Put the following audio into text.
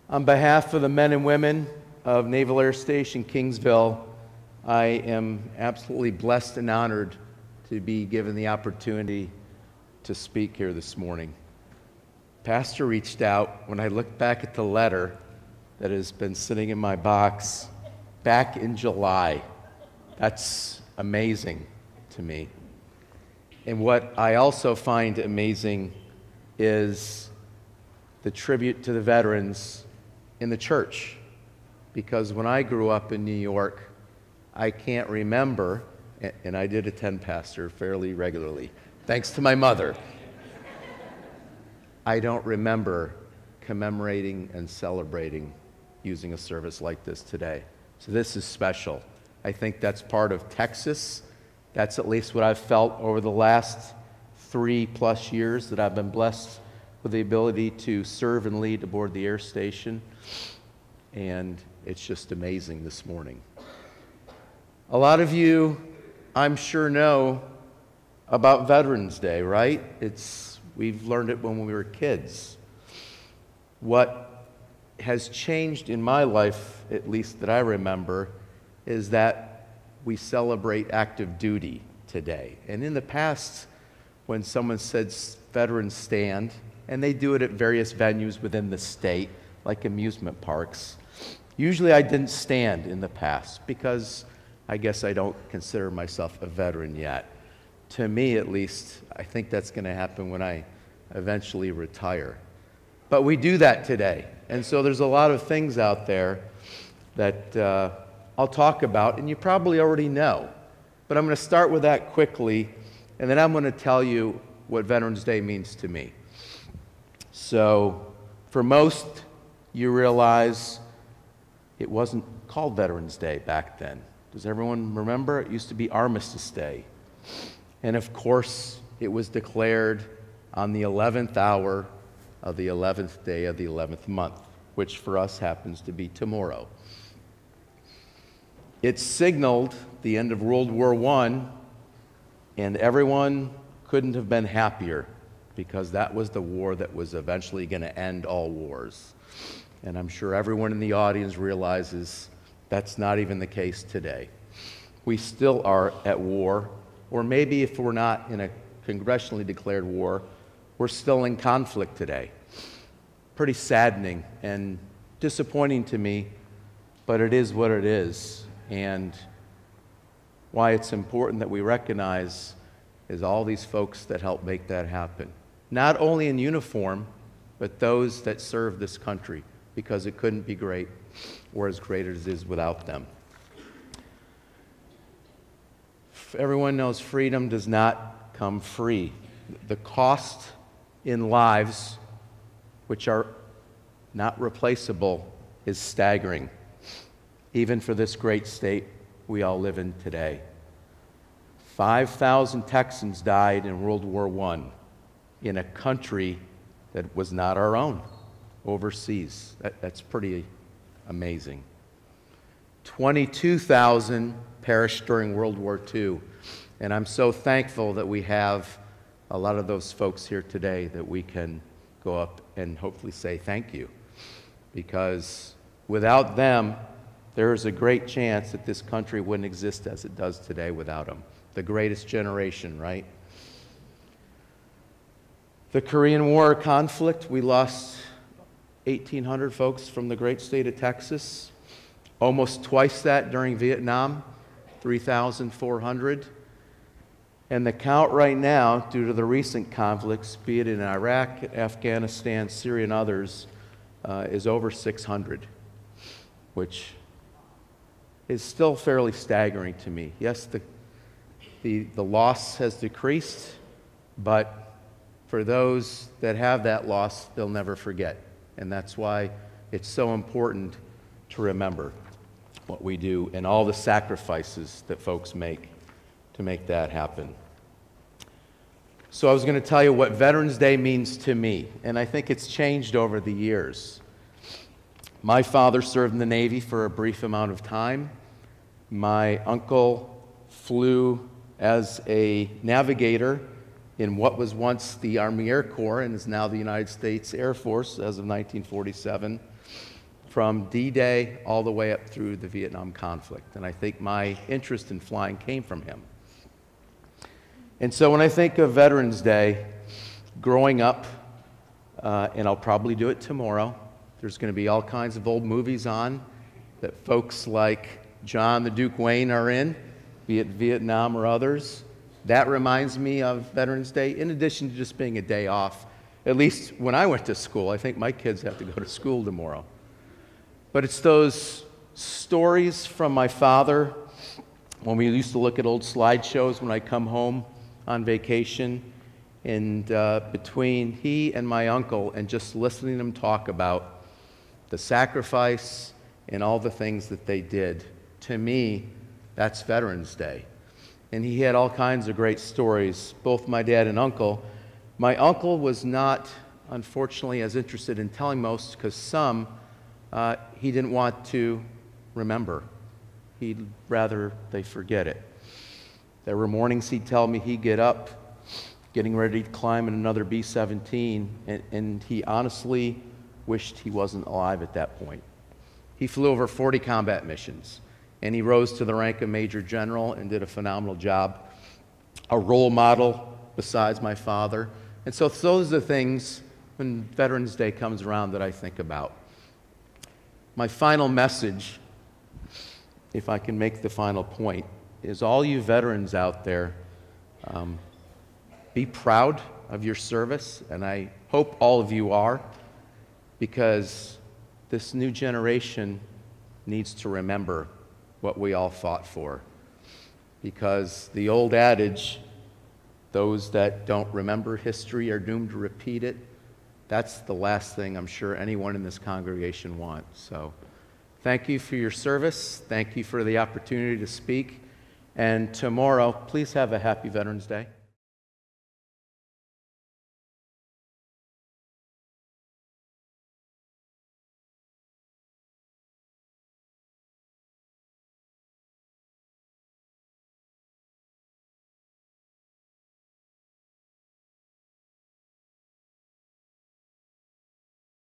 On behalf of the men and women of Naval Air Station Kingsville, I am absolutely blessed and honored to be given the opportunity to speak here this morning. Pastor reached out when I looked back at the letter that has been sitting in my box back in July. That's amazing to me. And what I also find amazing is the tribute to the veterans in the church. Because when I grew up in New York, I can't remember, and I did attend pastor fairly regularly, thanks to my mother. I don't remember commemorating and celebrating using a service like this today. So this is special. I think that's part of Texas. That's at least what I've felt over the last 3+ years that I've been blessed with the ability to serve and lead aboard the air station. And it's just amazing this morning. A lot of you, I'm sure, know about Veterans Day, right? We've learned it when we were kids. What has changed in my life, at least that I remember, is that we celebrate active duty today. And in the past, when someone said Veterans Stand, and they do it at various venues within the state, like amusement parks, usually I didn't stand in the past because I guess I don't consider myself a veteran yet. To me, at least, I think that's going to happen when I eventually retire. But we do that today. And so there's a lot of things out there that I'll talk about, and you probably already know. But I'm going to start with that quickly, and then I'm going to tell you what Veterans Day means to me. So, for most, you realize it wasn't called Veterans Day back then. Does everyone remember? It used to be Armistice Day. And of course, it was declared on the 11th hour of the 11th day of the 11th month, which for us happens to be tomorrow. It signaled the end of World War I, and everyone couldn't have been happier because that was the war that was eventually going to end all wars. And I'm sure everyone in the audience realizes that's not even the case today. We still are at war, or maybe if we're not in a congressionally declared war, we're still in conflict today. Pretty saddening and disappointing to me, but it is what it is. And why it's important that we recognize is all these folks that help make that happen. Not only in uniform, but those that serve this country, because it couldn't be great or as great as it is without them. Everyone knows freedom does not come free. The cost in lives, which are not replaceable, is staggering, even for this great state we all live in today. 5,000 Texans died in World War I in a country that was not our own, overseas. That's pretty amazing. 22,000 perished during World War II, and I'm so thankful that we have a lot of those folks here today that we can go up and hopefully say thank you, because without them, there is a great chance that this country wouldn't exist as it does today without them. The greatest generation, right? The Korean War conflict, we lost 1,800 folks from the great state of Texas. Almost twice that during Vietnam, 3,400. And the count right now, due to the recent conflicts, be it in Iraq, Afghanistan, Syria, and others, is over 600, which is still fairly staggering to me. Yes, the loss has decreased, but for those that have that loss, they'll never forget. And that's why it's so important to remember what we do and all the sacrifices that folks make to make that happen. So I was going to tell you what Veterans Day means to me, and I think it's changed over the years. My father served in the Navy for a brief amount of time. My uncle flew as a navigator in what was once the Army Air Corps and is now the United States Air Force as of 1947. from D-Day all the way up through the Vietnam conflict. And I think my interest in flying came from him. And so when I think of Veterans Day, growing up, and I'll probably do it tomorrow, there's going to be all kinds of old movies on that folks like John the Duke Wayne are in, be it Vietnam or others. That reminds me of Veterans Day, in addition to just being a day off. At least when I went to school, I think my kids have to go to school tomorrow. But it's those stories from my father when we used to look at old slideshows when I come home on vacation, and between he and my uncle and just listening to them talk about the sacrifice and all the things that they did. To me, that's Veterans Day. And he had all kinds of great stories, both my dad and uncle. My uncle was not, unfortunately, as interested in telling most, because some he didn't want to remember. He'd rather they forget it. There were mornings he'd tell me he'd get up, getting ready to climb in another B-17, and he honestly wished he wasn't alive at that point. He flew over 40 combat missions, and he rose to the rank of Major General and did a phenomenal job. A role model besides my father. And so those are the things when Veterans Day comes around that I think about. My final message, if I can make the final point, is all you veterans out there, be proud of your service, and I hope all of you are, because this new generation needs to remember what we all fought for. Because the old adage, those that don't remember history are doomed to repeat it, that's the last thing I'm sure anyone in this congregation wants. So thank you for your service. Thank you for the opportunity to speak. And tomorrow, please have a happy Veterans Day.